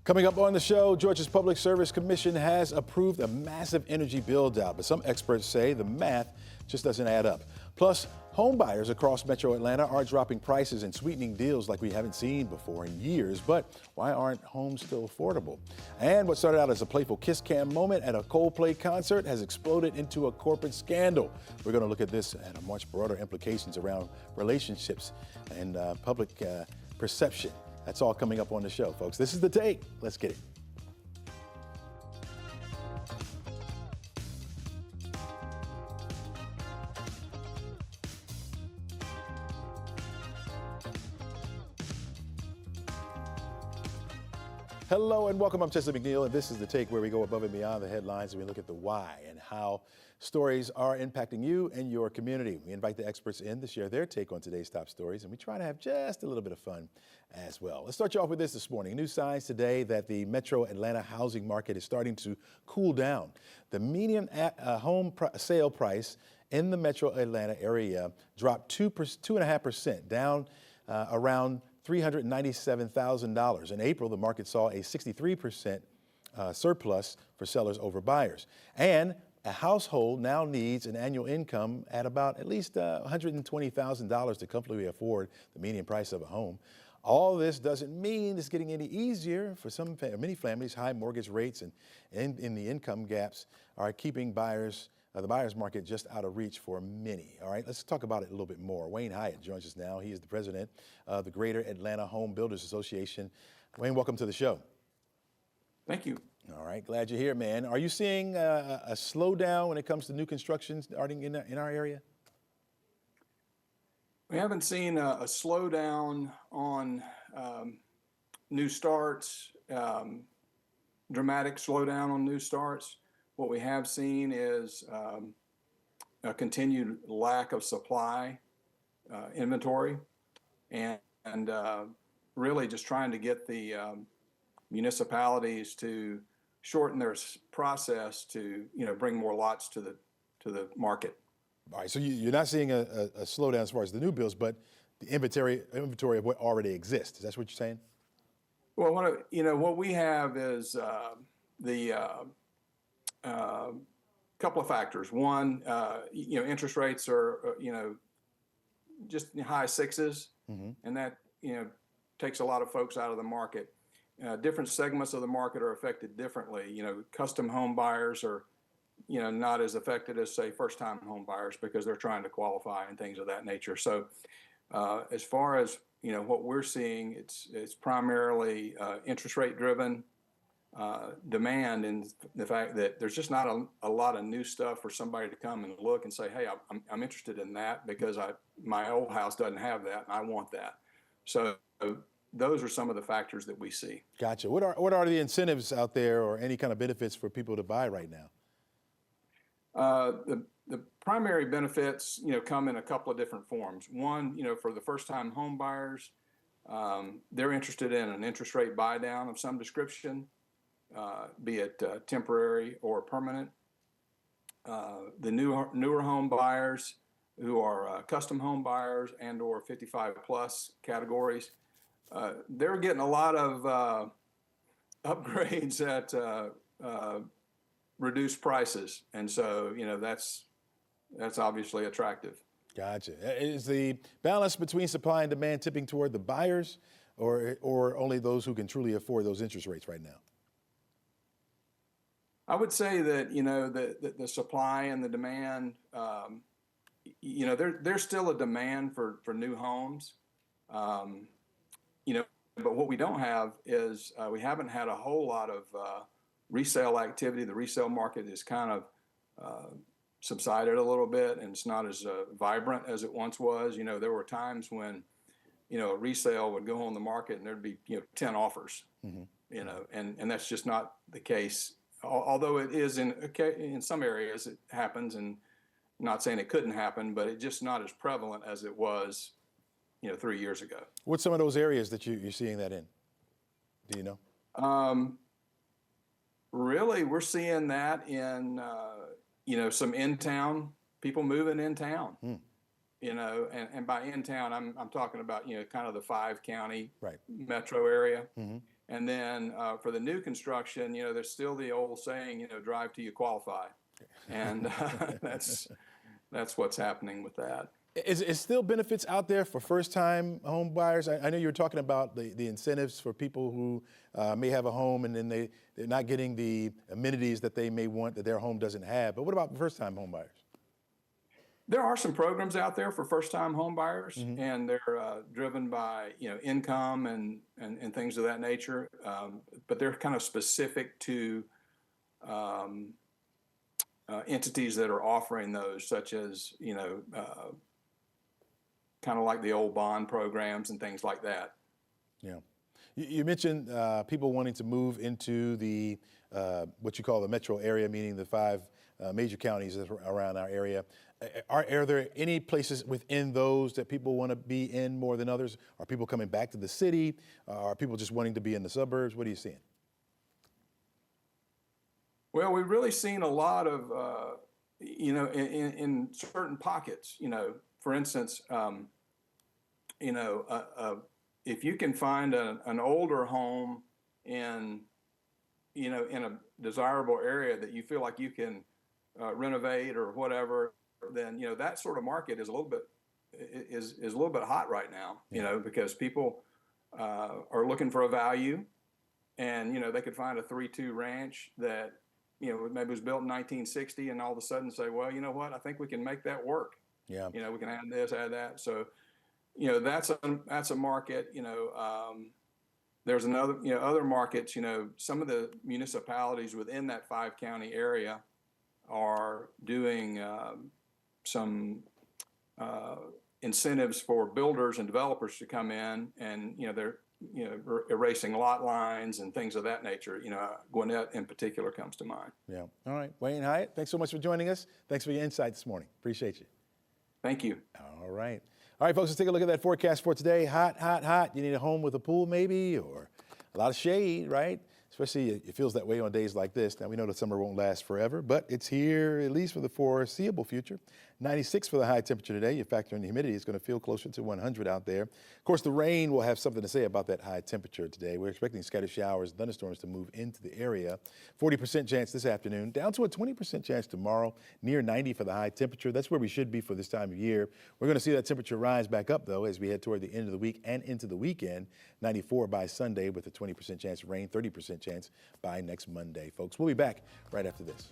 Coming up on the show, Georgia's Public Service Commission has approved a massive energy build-out, but some experts say the math just doesn't add up. Plus, home buyers across Metro Atlanta are dropping prices and sweetening deals like we haven't seen before in years. But why aren't homes still affordable? And what started out as a playful kiss cam moment at a Coldplay concert has exploded into a corporate scandal. We're going to look at this and a much broader implications around relationships and public perception. That's all coming up on the show, folks. This is The Take. Let's get it. Hello and welcome. I'm Chesley McNeil, and this is The Take, where we go above and beyond the headlines and we look at the why and how stories are impacting you and your community. We invite the experts in to share their take on today's top stories, and we try to have just a little bit of fun as well. Let's start you off with this morning. New signs today that the Metro Atlanta housing market is starting to cool down. The median home sale price in the Metro Atlanta area dropped 2.5%, down around $397,000. In April, the market saw a 63% surplus for sellers over buyers. And a household now needs an annual income at least $120,000 to comfortably afford the median price of a home. All this doesn't mean it's getting any easier for many families. High mortgage rates and in the income gaps are keeping the buyer's market just out of reach for many. All right, let's talk about it a little bit more. Wayne Hyatt joins us now. He is the president of the Greater Atlanta Home Builders Association. Wayne, welcome to the show. Thank you. All right, glad you're here, man. Are you seeing a slowdown when it comes to new construction starting in our area? We haven't seen a slowdown on new starts, dramatic slowdown on new starts. What we have seen is a continued lack of supply, inventory, and really just trying to get the municipalities to shorten their process to bring more lots to the market. All right, so you're not seeing a slowdown as far as the new builds, but the inventory of what already exists. Is that what you're saying? Well, what we have is couple of factors. One, interest rates are just high sixes, and that takes a lot of folks out of the market. Different segments of the market are affected differently. Custom home buyers are not as affected as, say, first-time home buyers because they're trying to qualify and things of that nature. So as far as what we're seeing, it's primarily interest rate driven. Demand, and the fact that there's just not a lot of new stuff for somebody to come and look and say, hey, I'm interested in that because my old house doesn't have that and I want that. So those are some of the factors that we see. Gotcha. What are the incentives out there or any kind of benefits for people to buy right now? The primary benefits come in a couple of different forms. One, for the first-time home buyers, they're interested in an interest rate buy down of some description. Be it temporary or permanent. The newer home buyers who are custom home buyers and or 55 plus categories, they're getting a lot of upgrades at reduced prices, and so that's obviously attractive. Gotcha. Is the balance between supply and demand tipping toward the buyers, or only those who can truly afford those interest rates right now? I would say that the supply and the demand, there's still a demand for new homes, but what we don't have is we haven't had a whole lot of resale activity. The resale market is kind of subsided a little bit, and it's not as vibrant as it once was. There were times when a resale would go on the market and there'd be 10 offers, and that's just not the case. Although it is in some areas it happens, and I'm not saying it couldn't happen, but it's just not as prevalent as it was, 3 years ago. What's some of those areas that you're seeing that in? Do you know? Really, we're seeing that in some in-town people moving in town. And by in town, I'm talking about kind of the 5-county right. metro area. And then for the new construction, there's still the old saying, drive till you qualify. And that's what's happening with that. Is still benefits out there for first-time home buyers? I know you were talking about the incentives for people who may have a home and then they're not getting the amenities that they may want that their home doesn't have. But what about first-time home buyers? There are some programs out there for first-time home buyers, and they're driven by income and things of that nature. But they're kind of specific to entities that are offering those, such as kind of like the old bond programs and things like that. Yeah. You mentioned people wanting to move into the what you call the metro area, meaning the 5 major counties around our area. Are there any places within those that people want to be in more than others? Are people coming back to the city? Are people just wanting to be in the suburbs? What are you seeing? Well, we've really seen a lot of, in certain pockets, for instance, if you can find an older home in a desirable area that you feel like you can renovate or whatever, then that sort of market is a little bit hot right now. Because people are looking for a value, and they could find a 3-2 ranch that maybe was built in 1960, and all of a sudden say, well, you know what, I think we can make that work. Yeah. We can add this, add that. So that's a market. There's other markets. Some of the municipalities within that 5-county area are doing some incentives for builders and developers to come in, and they're erasing lot lines and things of that nature. Gwinnett in particular comes to mind. Yeah. All right, Wayne Hyatt, thanks so much for joining us. Thanks for your insight this morning. Appreciate you. Thank you. All right. All right, folks, let's take a look at that forecast for today. Hot, hot, hot. You need a home with a pool maybe, or a lot of shade, right? Especially it feels that way on days like this. Now, we know the summer won't last forever, but it's here at least for the foreseeable future. 96 for the high temperature today. You factor in the humidity, it's going to feel closer to 100 out there. Of course, the rain will have something to say about that high temperature today. We're expecting scattered showers and thunderstorms to move into the area. 40% chance this afternoon, down to a 20% chance tomorrow, near 90 for the high temperature. That's where we should be for this time of year. We're going to see that temperature rise back up, though, as we head toward the end of the week and into the weekend. 94 by Sunday with a 20% chance of rain, 30% chance by next Monday, folks. We'll be back right after this.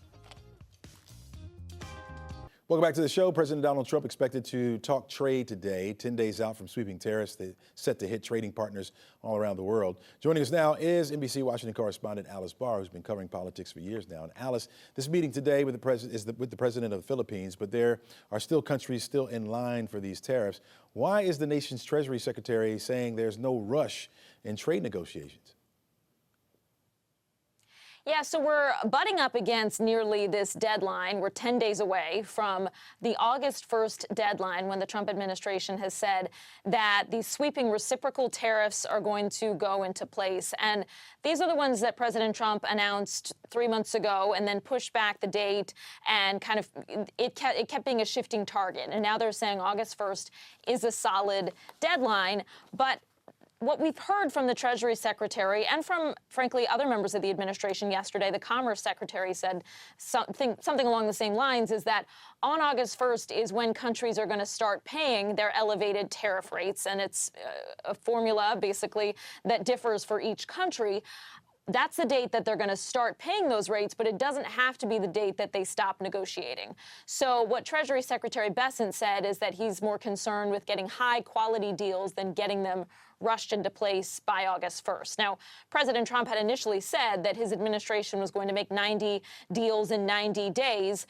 Welcome back to the show. President Donald Trump expected to talk trade today, 10 days out from sweeping tariffs that set to hit trading partners all around the world. Joining us now is NBC Washington correspondent Alice Barr, who's been covering politics for years now. And Alice, this meeting today with the president is with the president of the Philippines, but there are still countries still in line for these tariffs. Why is the nation's Treasury Secretary saying there's no rush in trade negotiations? Yeah, so we're butting up against nearly this deadline. We're 10 days away from the August 1st deadline when the Trump administration has said that these sweeping reciprocal tariffs are going to go into place. And these are the ones that President Trump announced 3 months ago and then pushed back the date, and kind of it kept being a shifting target. And now they're saying August 1st is a solid deadline. But what we've heard from the Treasury Secretary and from, frankly, other members of the administration yesterday, the Commerce Secretary said something along the same lines, is that on August 1st is when countries are going to start paying their elevated tariff rates. And it's a formula, basically, that differs for each country. That's the date that they're going to start paying those rates, but it doesn't have to be the date that they stop negotiating. So what Treasury Secretary Bessent said is that he's more concerned with getting high-quality deals than getting them rushed into place by August 1st. Now, President Trump had initially said that his administration was going to make 90 deals in 90 days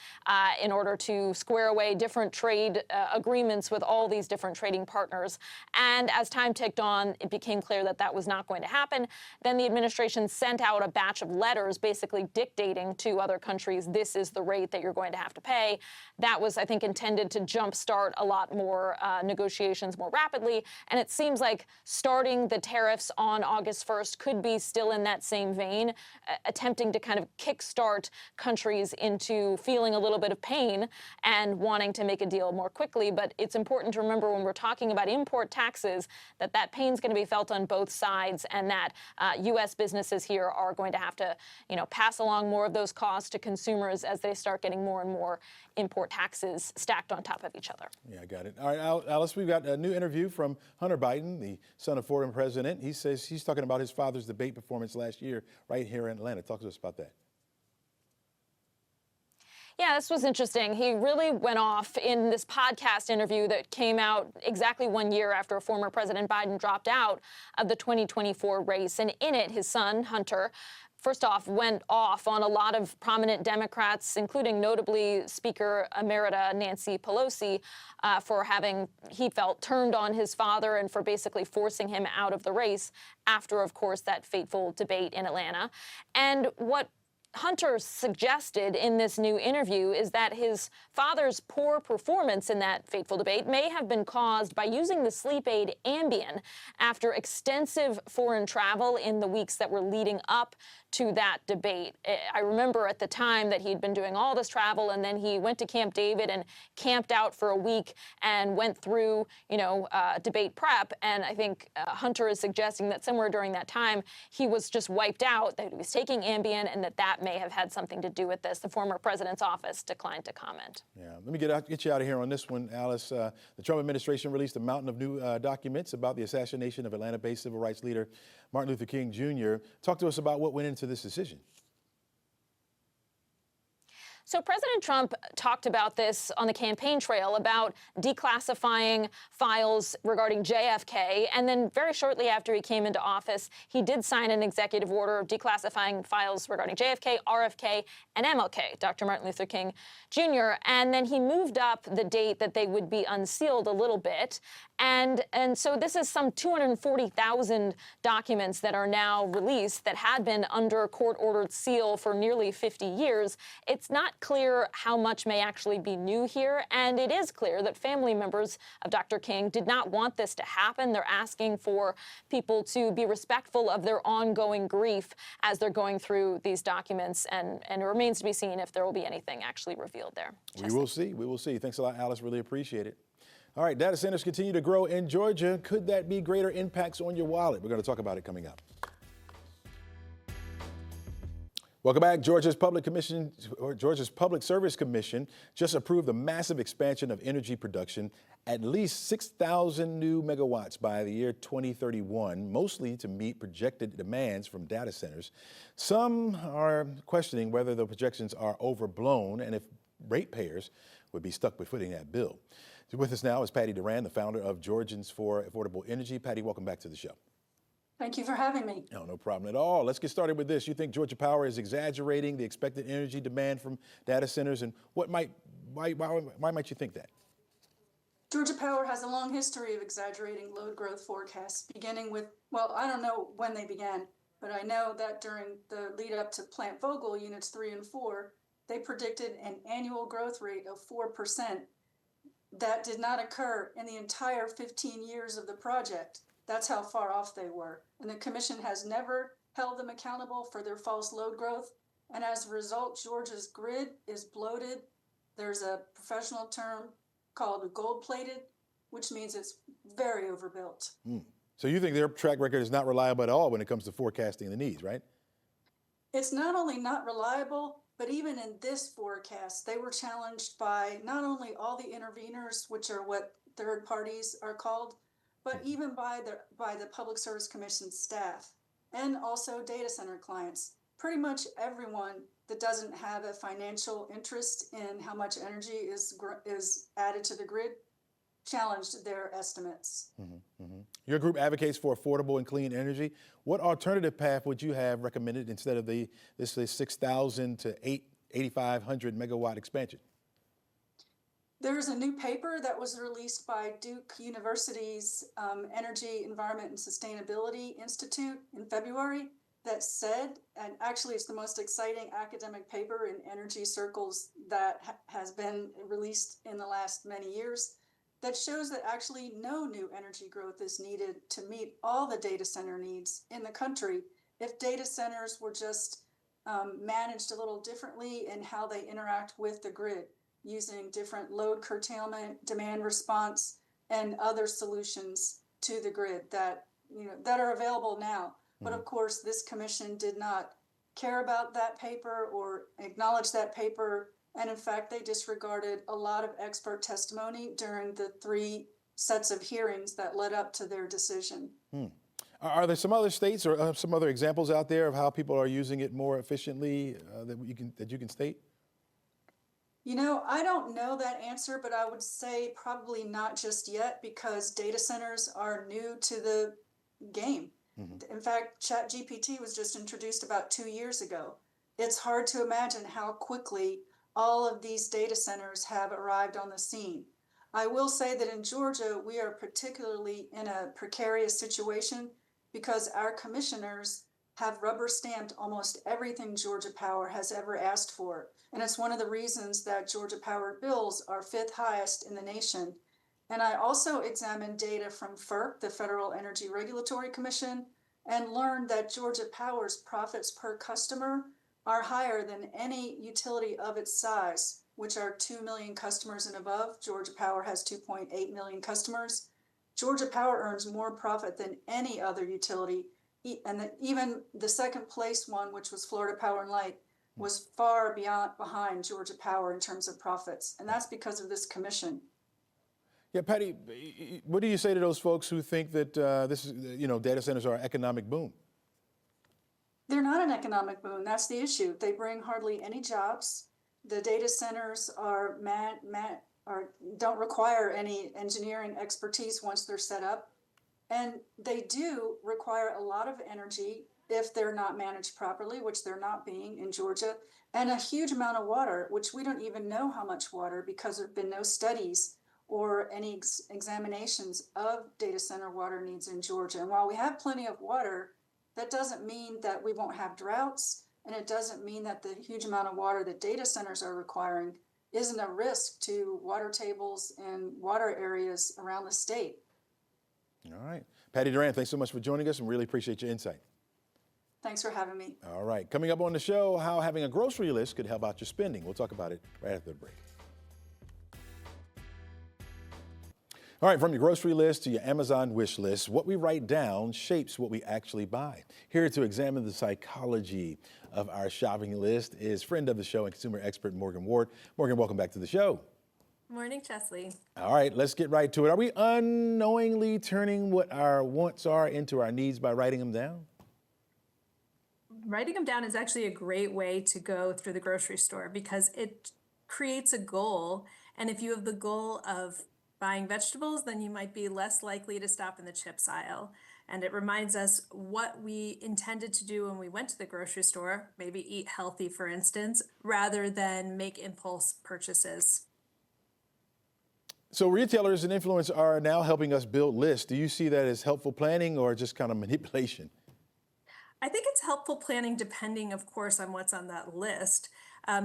in order to square away different trade agreements with all these different trading partners. And as time ticked on, it became clear that that was not going to happen. Then the administration sent out a batch of letters basically dictating to other countries, this is the rate that you're going to have to pay. That was, I think, intended to jumpstart a lot more negotiations more rapidly. And it seems like starting the tariffs on August 1st could be still in that same vein, attempting to kind of kickstart countries into feeling a little bit of pain and wanting to make a deal more quickly. But it's important to remember when we're talking about import taxes that that pain's going to be felt on both sides, and that U.S. businesses here are going to have to, pass along more of those costs to consumers as they start getting more and more import taxes stacked on top of each other. Yeah, I got it. All right, Alice, we've got a new interview from Hunter Biden, the son of former president. He says he's talking about his father's debate performance last year right here in Atlanta. Talk to us about that. Yeah, this was interesting. He really went off in this podcast interview that came out exactly 1 year after former President Biden dropped out of the 2024 race. And in it, his son, Hunter, first off, went off on a lot of prominent Democrats, including notably Speaker Emerita Nancy Pelosi, for having, he felt, turned on his father and for basically forcing him out of the race after, of course, that fateful debate in Atlanta. And what Hunter suggested in this new interview is that his father's poor performance in that fateful debate may have been caused by using the sleep aid Ambien after extensive foreign travel in the weeks that were leading up to that debate. I remember at the time that he'd been doing all this travel, and then he went to Camp David and camped out for a week and went through, debate prep. And I think Hunter is suggesting that somewhere during that time, he was just wiped out, that he was taking Ambien, and that may have had something to do with this. The former president's office declined to comment. Yeah, let me get you out of here on this one, Alice. The Trump administration released a mountain of new documents about the assassination of Atlanta-based civil rights leader Martin Luther King Jr. Talk to us about what went into this decision. So President Trump talked about this on the campaign trail, about declassifying files regarding JFK. And then very shortly after he came into office, he did sign an executive order declassifying files regarding JFK, RFK, and MLK, Dr. Martin Luther King Jr. And then he moved up the date that they would be unsealed a little bit. And so this is some 240,000 documents that are now released that had been under court-ordered seal for nearly 50 years. It's not clear how much may actually be new here, and it is clear that family members of Dr. King did not want this to happen. They're asking for people to be respectful of their ongoing grief as they're going through these documents, and it remains to be seen if there will be anything actually revealed there. We will see. We will see. Thanks a lot, Alice. Really appreciate it. All right, data centers continue to grow in Georgia. Could that be greater impacts on your wallet? We're going to talk about it coming up. Welcome back. Georgia's Public Service Commission just approved a massive expansion of energy production, at least 6,000 new megawatts by the year 2031, mostly to meet projected demands from data centers. Some are questioning whether the projections are overblown and if ratepayers would be stuck with footing that bill. With us now is Patty Duran, the founder of Georgians for Affordable Energy. Patty, welcome back to the show. Thank you for having me. No problem at all. Let's get started with this. You think Georgia Power is exaggerating the expected energy demand from data centers, and why might you think that? Georgia Power has a long history of exaggerating load growth forecasts, beginning with, well, I don't know when they began, but I know that during the lead up to Plant Vogtle units 3 and 4, they predicted an annual growth rate of 4%. That did not occur in the entire 15 years of the project. That's how far off they were. And the commission has never held them accountable for their false load growth. And as a result, Georgia's grid is bloated. There's a professional term called gold-plated, which means it's very overbuilt. So you think their track record is not reliable at all when it comes to forecasting the needs, right? It's not only not reliable, but even in this forecast, they were challenged by not only all the interveners, which are what third parties are called, but even by the Public Service Commission staff and also data center clients. Pretty much everyone that doesn't have a financial interest in how much energy is added to the grid challenged their estimates. Your group advocates for affordable and clean energy. What alternative path would you have recommended instead of this 6,000 to 8,500 megawatt expansion? There's a new paper that was released by Duke University's Energy, Environment, and Sustainability Institute in February that said, and actually it's the most exciting academic paper in energy circles that has been released in the last many years, that shows that actually no new energy growth is needed to meet all the data center needs in the country if data centers were just managed a little differently in how they interact with the grid, using different load curtailment, demand response, and other solutions to the grid that that are available now. But of course, this commission did not care about that paper or acknowledge that paper. And in fact, they disregarded a lot of expert testimony during the 3 sets of hearings that led up to their decision. Are there some other states or some other examples out there of how people are using it more efficiently that you can state? I don't know that answer, but I would say probably not just yet because data centers are new to the game. In fact, ChatGPT was just introduced about 2 years ago. It's hard to imagine how quickly all of these data centers have arrived on the scene. I will say that in Georgia, we are particularly in a precarious situation because our commissioners have rubber stamped almost everything Georgia Power has ever asked for. And it's one of the reasons that Georgia Power bills are 5th highest in the nation. And I also examined data from FERC, the Federal Energy Regulatory Commission, and learned that Georgia Power's profits per customer are higher than any utility of its size, which are 2 million customers and above. Georgia Power has 2.8 million customers. Georgia Power earns more profit than any other utility, and even the second place one, which was Florida Power and Light, was far behind Georgia Power in terms of profits, and that's because of this commission. Yeah, Patty, what do you say to those folks who think that data centers are an economic boom? They're not an economic boom. That's the issue. They bring hardly any jobs. The data centers don't require any engineering expertise once they're set up, and they do require a lot of energy if they're not managed properly, which they're not being in Georgia, and a huge amount of water, which we don't even know how much water because there have been no studies or any examinations of data center water needs in Georgia. And while we have plenty of water, that doesn't mean that we won't have droughts, and it doesn't mean that the huge amount of water that data centers are requiring isn't a risk to water tables and water areas around the state. All right. Patty Duran, thanks so much for joining us and really appreciate your insight. Thanks for having me. All right. Coming up on the show, how having a grocery list could help out your spending. We'll talk about it right after the break. All right, from your grocery list to your Amazon wish list, what we write down shapes what we actually buy. Here to examine the psychology of our shopping list is friend of the show and consumer expert Morgan Ward. Morgan, welcome back to the show. Morning, Chesley. All right, let's get right to it. Are we unknowingly turning what our wants are into our needs by writing them down? Writing them down is actually a great way to go through the grocery store because it creates a goal. And if you have the goal of buying vegetables, then you might be less likely to stop in the chips aisle. And it reminds us what we intended to do when we went to the grocery store, maybe eat healthy, for instance, rather than make impulse purchases. So retailers and influencers are now helping us build lists. Do you see that as helpful planning or just kind of manipulation? I think it's helpful planning depending, of course, on what's on that list.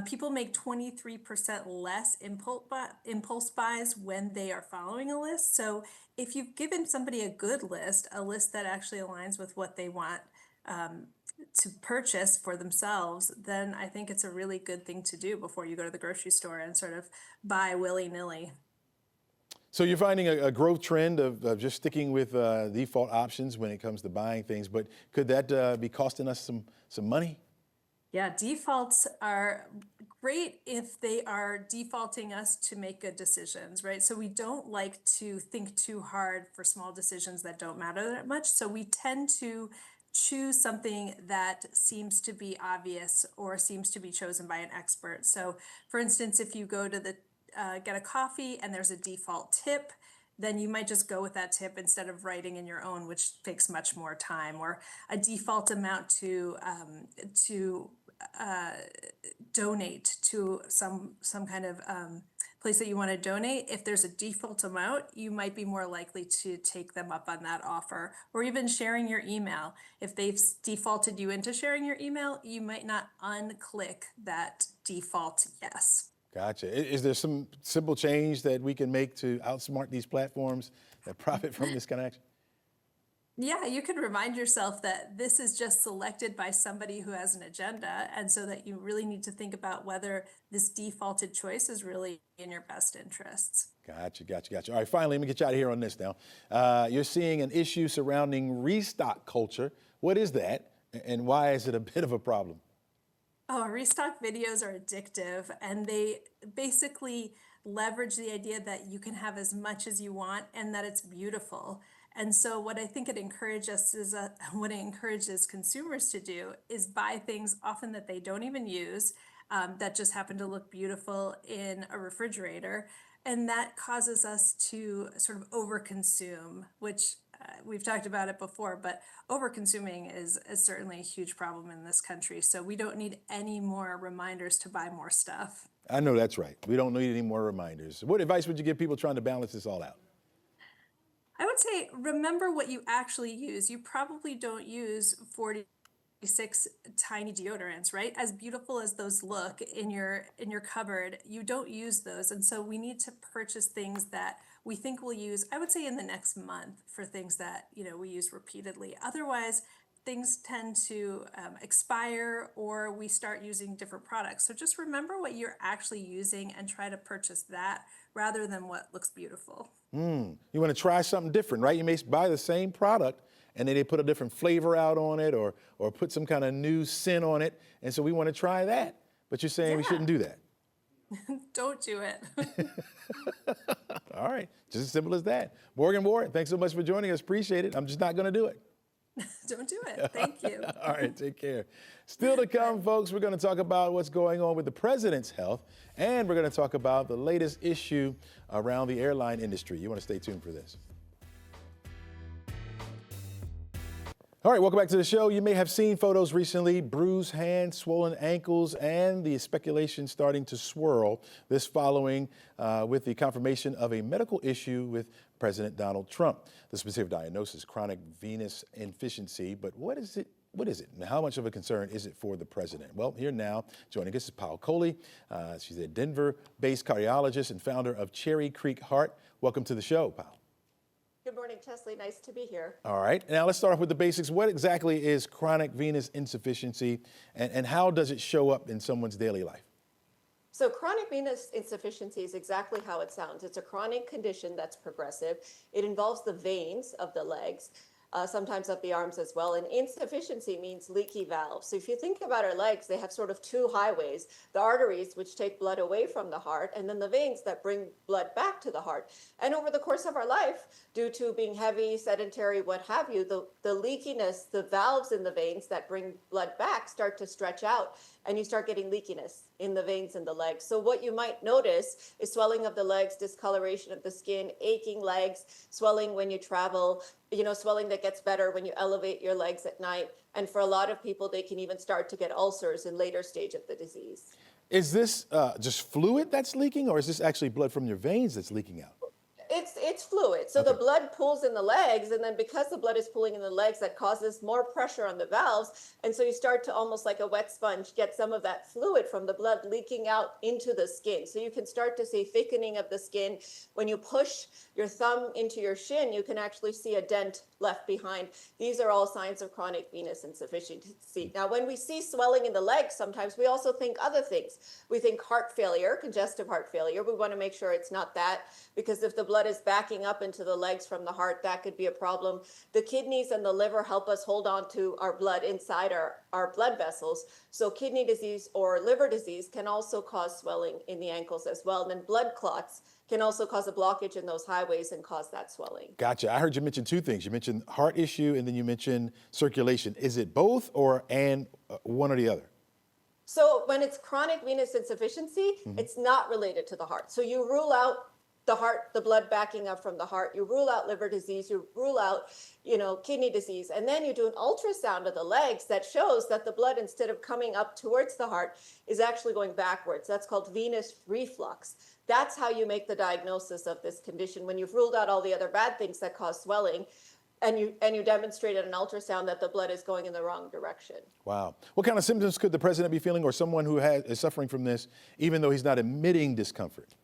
People make 23% less impulse buys when they are following a list. So if you've given somebody a good list, a list that actually aligns with what they want to purchase for themselves, then I think it's a really good thing to do before you go to the grocery store and sort of buy willy-nilly. So you're finding a growth trend of just sticking with default options when it comes to buying things, but could that be costing us some money? Yeah, defaults are great if they are defaulting us to make good decisions, right? So we don't like to think too hard for small decisions that don't matter that much. So we tend to choose something that seems to be obvious or seems to be chosen by an expert. So for instance, if you go to get a coffee and there's a default tip, then you might just go with that tip instead of writing in your own, which takes much more time, or a default amount to donate to some kind of place that you want to donate. If there's a default amount, you might be more likely to take them up on that offer, or even sharing your email. If they've defaulted you into sharing your email, you might not unclick that default yes. Gotcha. Is there some simple change that we can make to outsmart these platforms that profit from this kind of action? Yeah, you can remind yourself that this is just selected by somebody who has an agenda, and so that you really need to think about whether this defaulted choice is really in your best interests. Gotcha. All right, finally, let me get you out of here on this now. You're seeing an issue surrounding restock culture. What is that, and why is it a bit of a problem? Oh, restock videos are addictive, and they basically leverage the idea that you can have as much as you want and that it's beautiful. And so, what I think it encourages is what it encourages consumers to do is buy things often that they don't even use, that just happen to look beautiful in a refrigerator, and that causes us to sort of overconsume, which we've talked about it before, but overconsuming is certainly a huge problem in this country. So we don't need any more reminders to buy more stuff. I know that's right. We don't need any more reminders. What advice would you give people trying to balance this all out? I would say remember what you actually use. You probably don't use 46 tiny deodorants, right? As beautiful as those look in your cupboard, you don't use those. And so we need to purchase things that we think we'll use, I would say in the next month, for things that, we use repeatedly. Otherwise, things tend to expire, or we start using different products. So just remember what you're actually using and try to purchase that rather than what looks beautiful. You want to try something different, right? You may buy the same product and then they put a different flavor out on it, or put some kind of new scent on it. And so we want to try that. But you're saying we Yeah. shouldn't do that. Don't do it. All right, just as simple as that. Morgan Ward, thanks so much for joining us. Appreciate it. I'm just not going to do it. Don't do it. Thank you. All right, take care. Still to come, folks, we're going to talk about what's going on with the president's health, and we're going to talk about the latest issue around the airline industry. You want to stay tuned for this. All right, welcome back to the show. You may have seen photos recently, bruised hands, swollen ankles, and the speculation starting to swirl. This following with the confirmation of a medical issue with President Donald Trump. The specific diagnosis, chronic venous insufficiency. But what is it? What is it? And how much of a concern is it for the president? Well, here now, joining us is Powell Coley. She's a Denver-based cardiologist and founder of Cherry Creek Heart. Welcome to the show, Powell. Good morning, Chesley. Nice to be here. All right. Now let's start off with the basics. What exactly is chronic venous insufficiency, and how does it show up in someone's daily life? So chronic venous insufficiency is exactly how it sounds. It's a chronic condition that's progressive. It involves the veins of the legs, sometimes of the arms as well. And insufficiency means leaky valves. So if you think about our legs, they have sort of two highways: the arteries, which take blood away from the heart, and then the veins that bring blood back to the heart. And over the course of our life, due to being heavy, sedentary, what have you, the leakiness, the valves in the veins that bring blood back start to stretch out, and you start getting leakiness in the veins in the legs. So what you might notice is swelling of the legs, discoloration of the skin, aching legs, swelling when you travel, swelling that gets better when you elevate your legs at night. And for a lot of people, they can even start to get ulcers in later stage of the disease. Is this just fluid that's leaking, or is this actually blood from your veins that's leaking out? It's fluid. So Okay. the blood pools in the legs, and then because the blood is pooling in the legs, that causes more pressure on the valves. And so you start to, almost like a wet sponge, get some of that fluid from the blood leaking out into the skin. So you can start to see thickening of the skin. When you push your thumb into your shin, you can actually see a dent left behind. These are all signs of chronic venous insufficiency. Now, when we see swelling in the legs, sometimes we also think other things. We think heart failure, congestive heart failure. We want to make sure it's not that, because if the blood is backing up into the legs from the heart, that could be a problem. The kidneys and the liver help us hold on to our blood inside our blood vessels. So kidney disease or liver disease can also cause swelling in the ankles as well. And then blood clots can also cause a blockage in those highways and cause that swelling. Gotcha. I heard you mention two things. You mentioned heart issue, and then you mentioned circulation. Is it both, or one or the other? So when it's chronic venous insufficiency, it's not related to the heart. So you rule out the heart, the blood backing up from the heart, you rule out liver disease, you rule out, kidney disease, and then you do an ultrasound of the legs that shows that the blood, instead of coming up towards the heart, is actually going backwards. That's called venous reflux. That's how you make the diagnosis of this condition. When you've ruled out all the other bad things that cause swelling, and you demonstrate in an ultrasound that the blood is going in the wrong direction. Wow. What kind of symptoms could the president be feeling, or someone who is suffering from this, even though he's not admitting discomfort?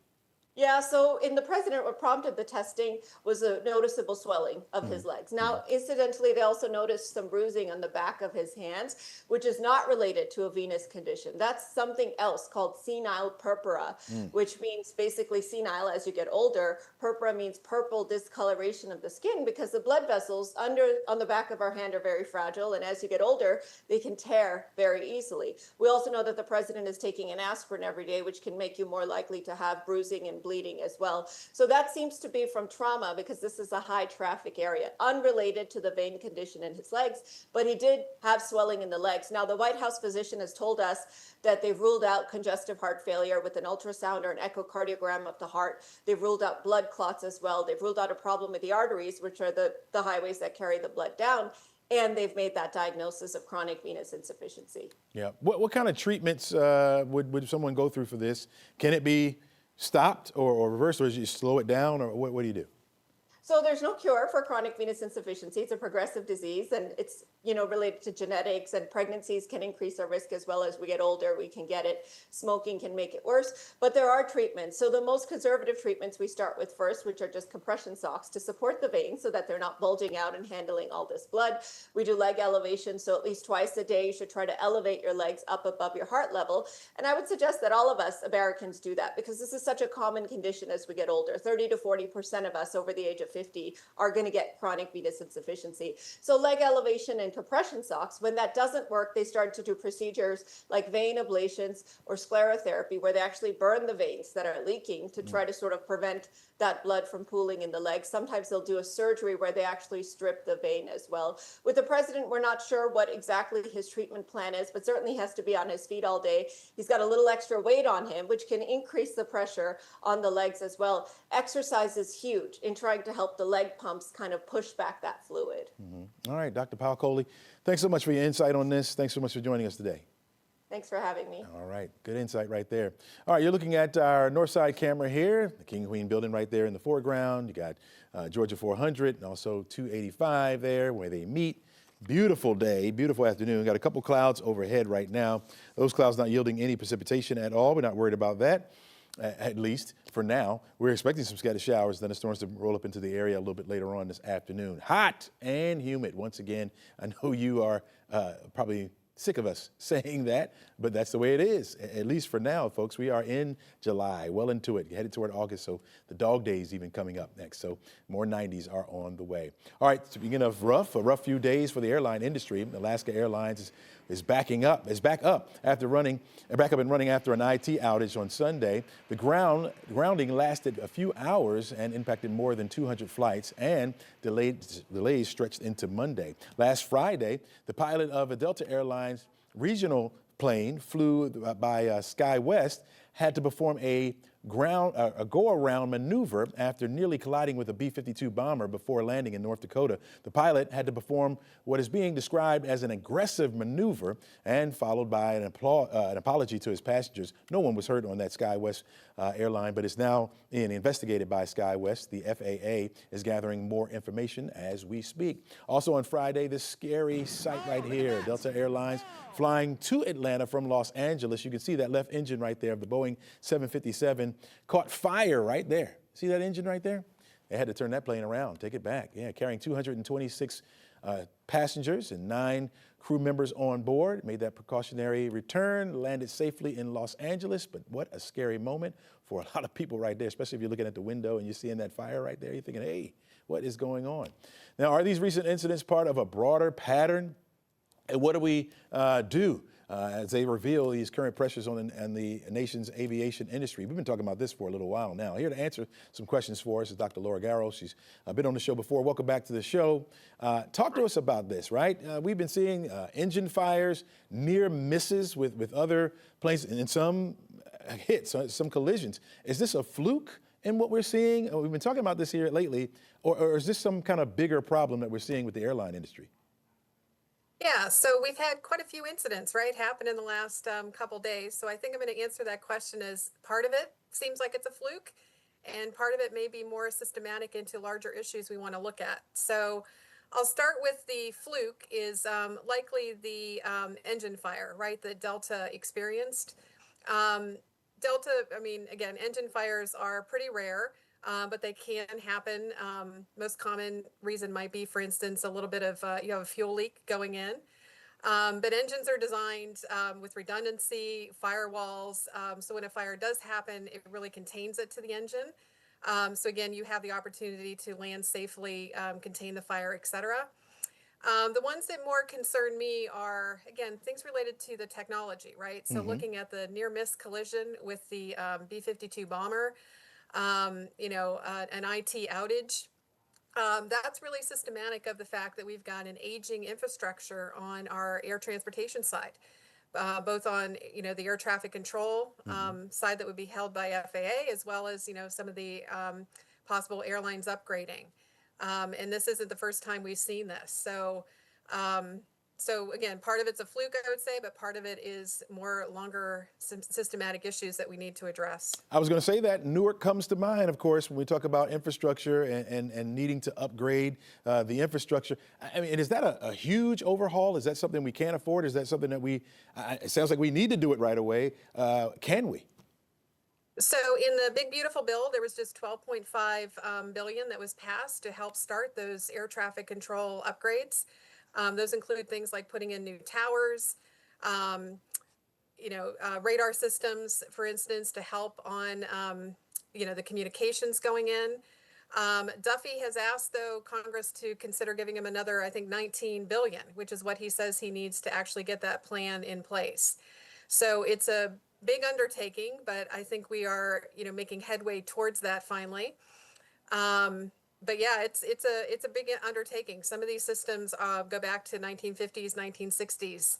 Yeah, so in the president, what prompted the testing was a noticeable swelling of his legs. Now, incidentally, they also noticed some bruising on the back of his hands, which is not related to a venous condition. That's something else called senile purpura, which means basically senile as you get older. Purpura means purple discoloration of the skin because the blood vessels on the back of our hand are very fragile, and as you get older, they can tear very easily. We also know that the president is taking an aspirin every day, which can make you more likely to have bruising and bleeding as well. So that seems to be from trauma because this is a high traffic area, unrelated to the vein condition in his legs, but he did have swelling in the legs. Now, the White House physician has told us that they've ruled out congestive heart failure with an ultrasound or an echocardiogram of the heart. They've ruled out blood clots as well. They've ruled out a problem with the arteries, which are the highways that carry the blood down. And they've made that diagnosis of chronic venous insufficiency. Yeah. What kind of treatments would someone go through for this? Can it be stopped or reversed, or you slow it down, or what do you do? So there's no cure for chronic venous insufficiency. It's a progressive disease, and it's related to genetics, and pregnancies can increase our risk as well. As we get older, we can get it. Smoking can make it worse, but there are treatments. So the most conservative treatments we start with first, which are just compression socks to support the veins so that they're not bulging out and handling all this blood. We do leg elevation, so at least twice a day you should try to elevate your legs up above your heart level. And I would suggest that all of us Americans do that because this is such a common condition as we get older. 30 to 40% of us over the age of 50 are going to get chronic venous insufficiency. So leg elevation and compression socks. When that doesn't work, they start to do procedures like vein ablations or sclerotherapy, where they actually burn the veins that are leaking to try to sort of prevent that blood from pooling in the legs. Sometimes they'll do a surgery where they actually strip the vein as well. With the president, we're not sure what exactly his treatment plan is, but certainly he has to be on his feet all day. He's got a little extra weight on him, which can increase the pressure on the legs as well. Exercise is huge in trying to help the leg pumps kind of push back that fluid. All right, Dr. Powell Coley, thanks so much for your insight on this. Thanks so much for joining us today. Thanks for having me. All right, good insight right there. All right, you're looking at our north side camera here, the King Queen building right there in the foreground. You got Georgia 400 and also 285 there where they meet. Beautiful day, beautiful afternoon. Got a couple clouds overhead right now. Those clouds not yielding any precipitation at all. We're not worried about that, at least for now. We're expecting some scattered showers, thunderstorms to roll up into the area a little bit later on this afternoon. Hot and humid once again. I know you are probably sick of us saying that, but that's the way it is, at least for now, folks. We are in July, well into it, headed toward August, so the dog days even coming up next, so more 90s are on the way. All right, speaking of a rough few days for the airline industry. Alaska Airlines is back up and running after an IT outage on Sunday. The grounding lasted a few hours and impacted more than 200 flights, and delays stretched into Monday. Last Friday, the pilot of a Delta Airlines regional plane flew by SkyWest had to perform a go-around maneuver after nearly colliding with a B-52 bomber before landing in North Dakota. The pilot had to perform what is being described as an aggressive maneuver and followed by an apology to his passengers. No one was hurt on that SkyWest airline, but it's now being investigated by SkyWest. The FAA is gathering more information as we speak. Also on Friday, this scary sight right here, Delta Airlines flying to Atlanta from Los Angeles. You can see that left engine right there of the Boeing 757 caught fire right there. See that engine right there? They had to turn that plane around, take it back. Yeah, carrying 226 passengers and 9 crew members on board. Made that precautionary return, landed safely in Los Angeles, but what a scary moment for a lot of people right there, especially if you're looking at the window and you're seeing that fire right there. You're thinking, hey, what is going on? Now, are these recent incidents part of a broader pattern? And what do we do as they reveal these current pressures on the nation's aviation industry? We've been talking about this for a little while now. Here to answer some questions for us is Dr. Laura Garrow. She's been on the show before. Welcome back to the show. Talk to us about this, right? We've been seeing engine fires, near misses with other planes, and some hits, some collisions. Is this a fluke in what we're seeing? We've been talking about this here lately, or is this some kind of bigger problem that we're seeing with the airline industry? Yeah, so we've had quite a few incidents, right, happen in the last couple days. So I think I'm going to answer that question as part of it seems like it's a fluke, and part of it may be more systematic into larger issues we want to look at. So I'll start with the fluke is likely the engine fire, right? That Delta experienced. Delta, I mean, again, engine fires are pretty rare, but they can happen. Most common reason might be, for instance, a little bit of you have a fuel leak going in. But engines are designed with redundancy, firewalls. So when a fire does happen, it really contains it to the engine. So again, you have the opportunity to land safely, contain the fire, et cetera. The ones that more concern me are, again, things related to the technology, right? So looking at the near miss collision with the B-52 bomber, an IT outage. That's really systematic of the fact that we've got an aging infrastructure on our air transportation side, both on the air traffic control side that would be held by FAA, as well as some of the possible airlines upgrading. And this isn't the first time we've seen this. So again, part of it's a fluke, I would say, but part of it is more longer systematic issues that we need to address. I was going to say that Newark comes to mind, of course, when we talk about infrastructure and needing to upgrade the infrastructure. I mean, is that a huge overhaul? Is that something we can't afford? Is that something that it sounds like we need to do it right away. Can we? So in the big beautiful bill, there was just 12.5 billion that was passed to help start those air traffic control upgrades. Those include things like putting in new towers, radar systems, for instance, to help on the communications going in. Duffy has asked, though, Congress to consider giving him another, I think, 19 billion, which is what he says he needs to actually get that plan in place. So it's a big undertaking, but I think we are, making headway towards that finally. But yeah, it's a big undertaking. Some of these systems go back to 1950s, 1960s.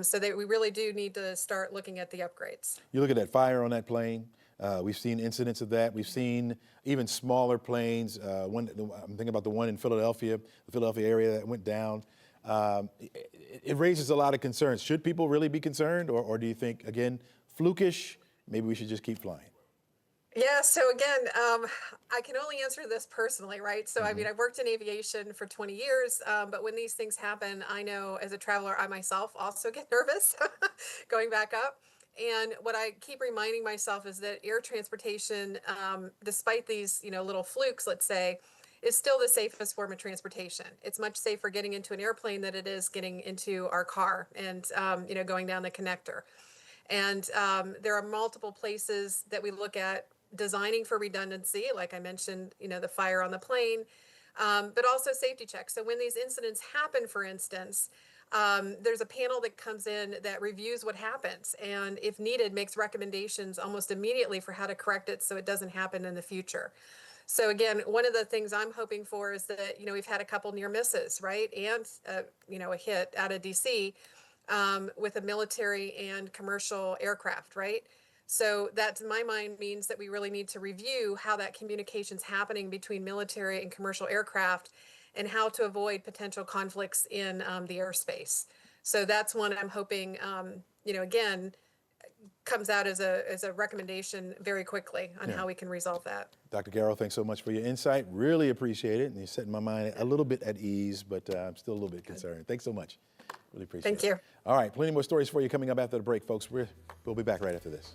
So we really do need to start looking at the upgrades. You look at that fire on that plane. We've seen incidents of that. We've seen even smaller planes. I'm thinking about the one in Philadelphia, the Philadelphia area that went down. It raises a lot of concerns. Should people really be concerned, or do you think, again, flukish, maybe we should just keep flying? Yeah, so again, I can only answer this personally, right? So I mean, I've worked in aviation for 20 years, but when these things happen, I know as a traveler, I myself also get nervous going back up. And what I keep reminding myself is that air transportation, despite these, little flukes, let's say, is still the safest form of transportation. It's much safer getting into an airplane than it is getting into our car and, going down the connector. And there are multiple places that we look at designing for redundancy, like I mentioned, the fire on the plane, but also safety checks. So when these incidents happen, for instance, there's a panel that comes in that reviews what happens and, if needed, makes recommendations almost immediately for how to correct it so it doesn't happen in the future. So again, one of the things I'm hoping for is that, we've had a couple near misses, right? And, a hit out of DC with a military and commercial aircraft, right? So that, to my mind, means that we really need to review how that communication's happening between military and commercial aircraft and how to avoid potential conflicts in the airspace. So that's one I'm hoping, again, comes out as a recommendation very quickly on how we can resolve that. Dr. Garrow, thanks so much for your insight. Really appreciate it. And you're setting my mind a little bit at ease, but I'm still a little bit concerned. Thanks so much. Really appreciate it. Thank you. All right, plenty more stories for you coming up after the break, folks. We'll be back right after this.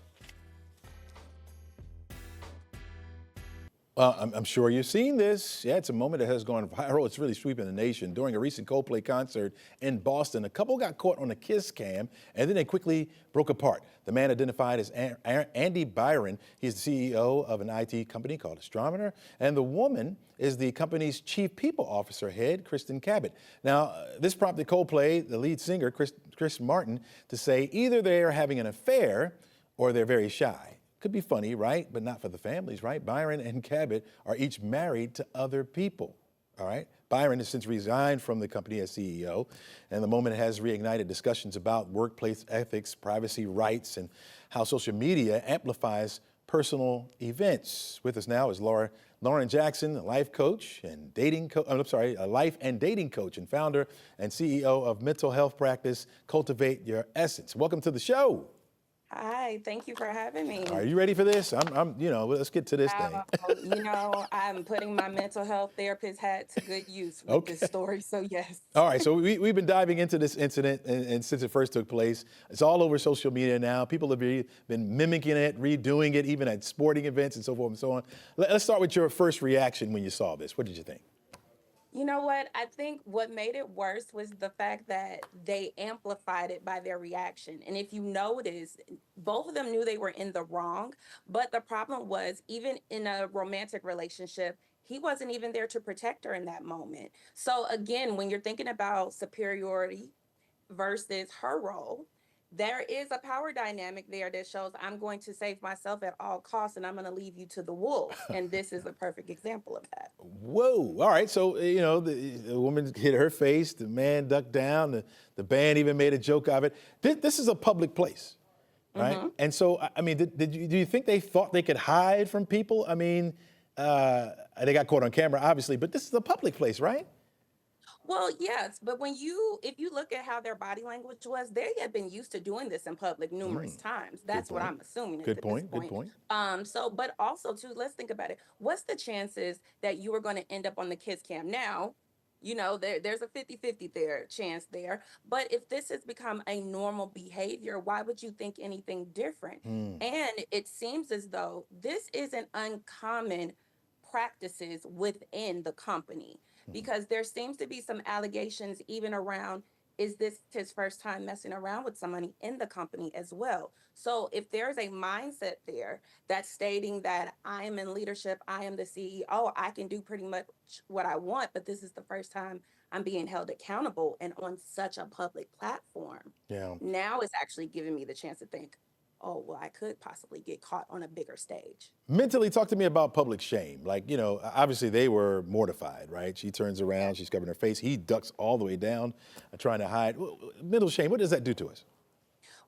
I'm sure you've seen this. Yeah, it's a moment that has gone viral. It's really sweeping the nation. During a recent Coldplay concert in Boston, a couple got caught on a kiss cam, and then they quickly broke apart. The man identified as Andy Byron. He's the CEO of an IT company called Astrometer, and the woman is the company's chief people officer head, Kristen Cabot. Now, this prompted Coldplay, the lead singer, Chris Martin, to say either they are having an affair or they're very shy. Could be funny, right? But not for the families, right? Byron and Cabot are each married to other people, all right? Byron has since resigned from the company as CEO, and the moment has reignited discussions about workplace ethics, privacy rights, and how social media amplifies personal events. With us now is Lauren Jackson, a life coach and a life and dating coach and founder and CEO of mental health practice Cultivate Your Essence. Welcome to the show. Hi, thank you for having Are me. you ready for this? Let's get to this thing. I'm putting my mental health therapist hat to good use with this Okay. story, so yes. All right, so we've been diving into this incident, and since it first took place, it's all over social media now. People have been mimicking it, redoing it, even at sporting events and so forth and so on. Let's start with your first reaction when you saw this. What did you think? You know what? I think what made it worse was the fact that they amplified it by their reaction. And if you notice, both of them knew they were in the wrong. But the problem was, even in a romantic relationship, he wasn't even there to protect her in that moment. So, again, when you're thinking about superiority versus her role, there is a power dynamic there that shows I'm going to save myself at all costs and I'm going to leave you to the wolves. And this is a perfect example of that. Whoa! All right, so the woman hit her face, the man ducked down, the band even made a joke of it. This is a public place, right? And so, I mean, do you think they thought they could hide from people? I mean, they got caught on camera, obviously, but this is a public place, right? Well, yes, but if you look at how their body language was, they had been used to doing this in public numerous times. Good That's what point. I'm assuming at Good this point. Good point. point. But also too, let's think about it. What's the chances that you are going to end up on the kids cam now? There's a 50-50 there chance there. But if this has become a normal behavior, why would you think anything different? And it seems as though this isn't uncommon practices within the company because there seems to be some allegations even around, is this his first time messing around with somebody in the company as well? So if there's a mindset there that's stating that I am in leadership, I am the CEO, I can do pretty much what I want, but this is the first time I'm being held accountable and on such a public platform. Yeah. Now it's actually giving me the chance to think, oh, well, I could possibly get caught on a bigger stage. Mentally, talk to me about public shame. Like, obviously they were mortified, right? She turns around, she's covering her face. He ducks all the way down, trying to hide. Mental shame, what does that do to us?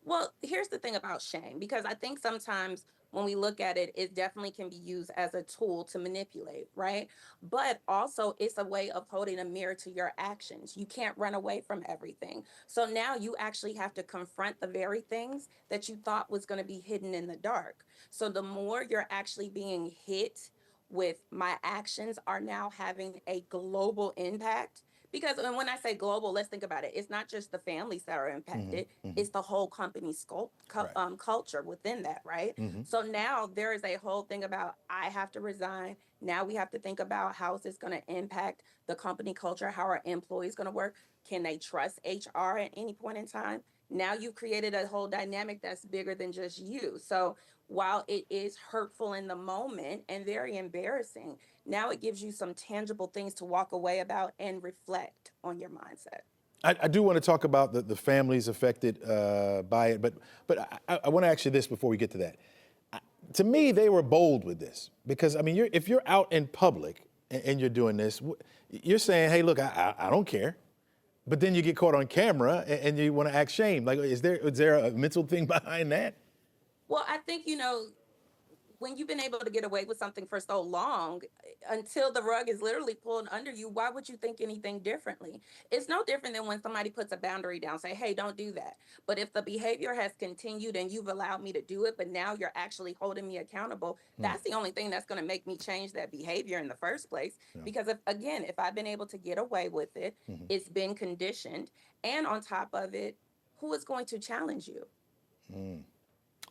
Well, here's the thing about shame, because I think sometimes when we look at it, it definitely can be used as a tool to manipulate, right? But also, it's a way of holding a mirror to your actions. You can't run away from everything. So now you actually have to confront the very things that you thought was going to be hidden in the dark. So the more you're actually being hit with my actions are now having a global impact. Because when I say global, let's think about it. It's not just the families that are impacted, it's the whole company's Right. culture within that, right? So now there is a whole thing about I have to resign. Now we have to think about how is this going to impact the company culture, how are employees going to work? Can they trust HR at any point in time? Now you've created a whole dynamic that's bigger than just you. So while it is hurtful in the moment and very embarrassing, now it gives you some tangible things to walk away about and reflect on your mindset. I do want to talk about the families affected by it, but I want to ask you this before we get to that. To me, they were bold with this because, I mean, if you're out in public and you're doing this, you're saying, hey, look, I don't care. But then you get caught on camera and you want to act shame. Like, is there a mental thing behind that? Well, I think, when you've been able to get away with something for so long, until the rug is literally pulled under you, why would you think anything differently? It's no different than when somebody puts a boundary down, say, hey, don't do that. But if the behavior has continued and you've allowed me to do it, but now you're actually holding me accountable, that's the only thing that's going to make me change that behavior in the first place. Because if I've been able to get away with it, it's been conditioned. And on top of it, who is going to challenge you?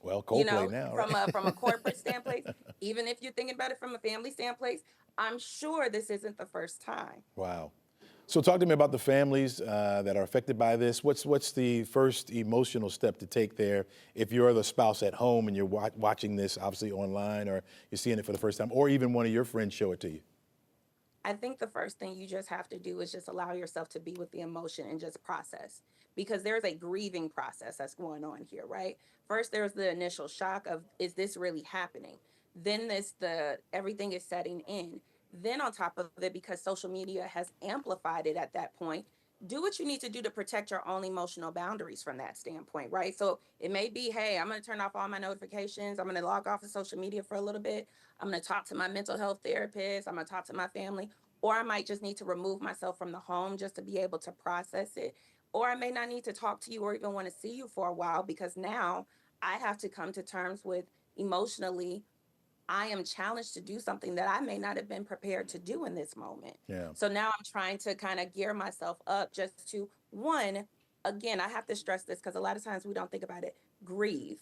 Well, Coldplay now, From right? a corporate standpoint, even if you're thinking about it from a family standpoint, I'm sure this isn't the first time. Wow. So talk to me about the families that are affected by this. What's the first emotional step to take there if you're the spouse at home and you're watching this obviously online, or you're seeing it for the first time, or even one of your friends show it to you? I think the first thing you just have to do is just allow yourself to be with the emotion and just process, because there's a grieving process that's going on here, right? First, there's the initial shock of, is this really happening? Then everything is setting in. Then on top of it, because social media has amplified it at that point, do what you need to do to protect your own emotional boundaries from that standpoint, right? So it may be, hey, I'm going to turn off all my notifications. I'm going to log off of social media for a little bit. I'm going to talk to my mental health therapist. I'm going to talk to my family. Or I might just need to remove myself from the home just to be able to process it. Or I may not need to talk to you or even want to see you for a while, because now I have to come to terms with emotionally, I am challenged to do something that I may not have been prepared to do in this moment. Yeah. So now I'm trying to kind of gear myself up just to, one, again, I have to stress this because a lot of times we don't think about it. Grieve.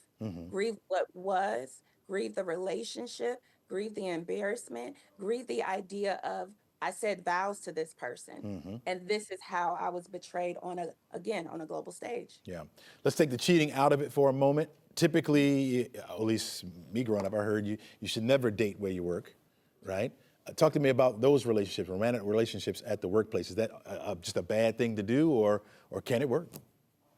Grieve what was, grieve the relationship, grieve the embarrassment, grieve the idea of I said vows to this person. And this is how I was betrayed on a global stage. Yeah. Let's take the cheating out of it for a moment. Typically, at least me growing up, I heard you should never date where you work, right? Talk to me about those relationships, romantic relationships at the workplace. Is that just a bad thing to do, or can it work?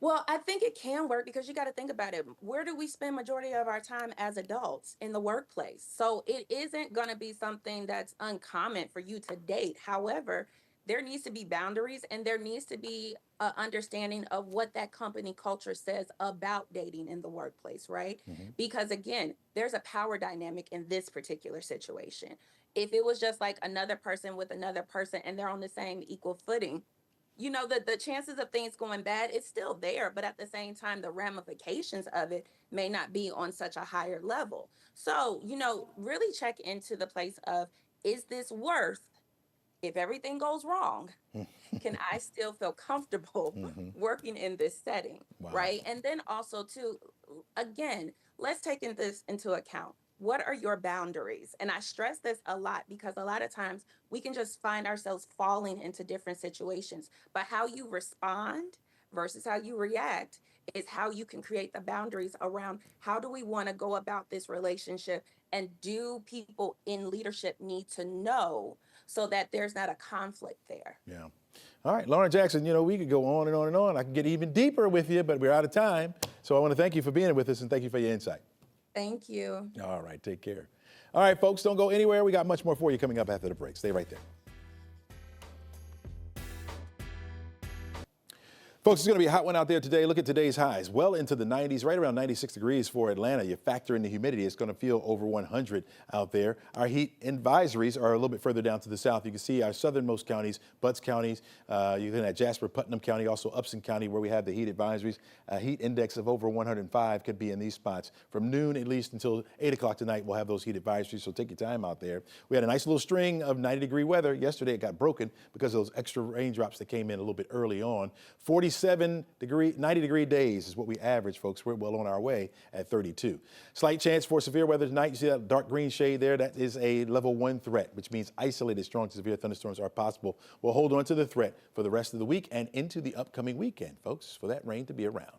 Well, I think it can work because you got to think about it. Where do we spend majority of our time as adults? In the workplace. So it isn't going to be something that's uncommon for you to date. However, there needs to be boundaries and there needs to be an understanding of what that company culture says about dating in the workplace, right? Because again, there's a power dynamic in this particular situation. If it was just like another person with another person and they're on the same equal footing, you know, the chances of things going bad, it's still there, but at the same time, the ramifications of it may not be on such a higher level. So, you know, really check into the place of, is this worth, if everything goes wrong, can I still feel comfortable working in this setting, Wow. right? And then also too, again, let's take this into account. What are your boundaries? And I stress this a lot because a lot of times we can just find ourselves falling into different situations. But how you respond versus how you react is how you can create the boundaries around how do we want to go about this relationship, and do people in leadership need to know so that there's not a conflict there. Yeah. All right, Lauren Jackson, you know, we could go on and on and on. I can get even deeper with you, but we're out of time. So I want to thank you for being with us and thank you for your insight. Thank you. All right, take care. All right, folks, don't go anywhere. We got much more for you coming up after the break. Stay right there. Folks, it's going to be a hot one out there today. Look at today's highs. Well into the 90s, right around 96 degrees for Atlanta. You factor in the humidity, it's going to feel over 100 out there. Our heat advisories are a little bit further down to the south. You can see our southernmost counties, Butts counties. You can have Jasper, Putnam County, also Upson County, where we have the heat advisories. A heat index of over 105 could be in these spots. From noon at least until 8 o'clock tonight, we'll have those heat advisories, so take your time out there. We had a nice little string of 90-degree weather. Yesterday, it got broken because of those extra raindrops that came in a little bit early on. 90-degree days is what we average, folks. We're well on our way at 32. Slight chance for severe weather tonight. You see that dark green shade there? That is a level 1 threat, which means isolated strong to severe thunderstorms are possible. We'll hold on to the threat for the rest of the week and into the upcoming weekend, folks, for that rain to be around.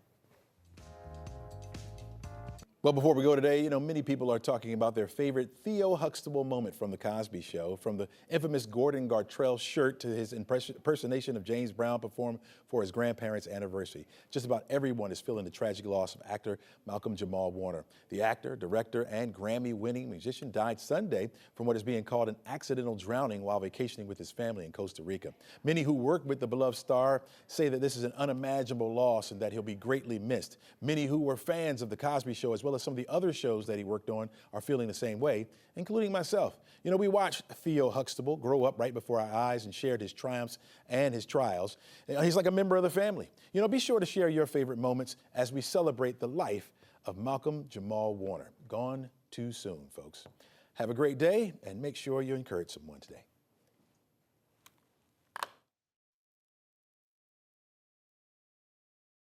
Well, before we go today, you know, many people are talking about their favorite Theo Huxtable moment from The Cosby Show, from the infamous Gordon Gartrell shirt to his impersonation of James Brown performed for his grandparents' anniversary. Just about everyone is feeling the tragic loss of actor Malcolm Jamal Warner. The actor, director, and Grammy-winning musician died Sunday from what is being called an accidental drowning while vacationing with his family in Costa Rica. Many who worked with the beloved star say that this is an unimaginable loss and that he'll be greatly missed. Many who were fans of The Cosby Show, as well as some of the other shows that he worked on, are feeling the same way, including myself. You know, we watched Theo Huxtable grow up right before our eyes and shared his triumphs and his trials. He's like a member of the family. You know, be sure to share your favorite moments as we celebrate the life of Malcolm Jamal Warner. Gone too soon, folks. Have a great day and make sure you encourage someone today.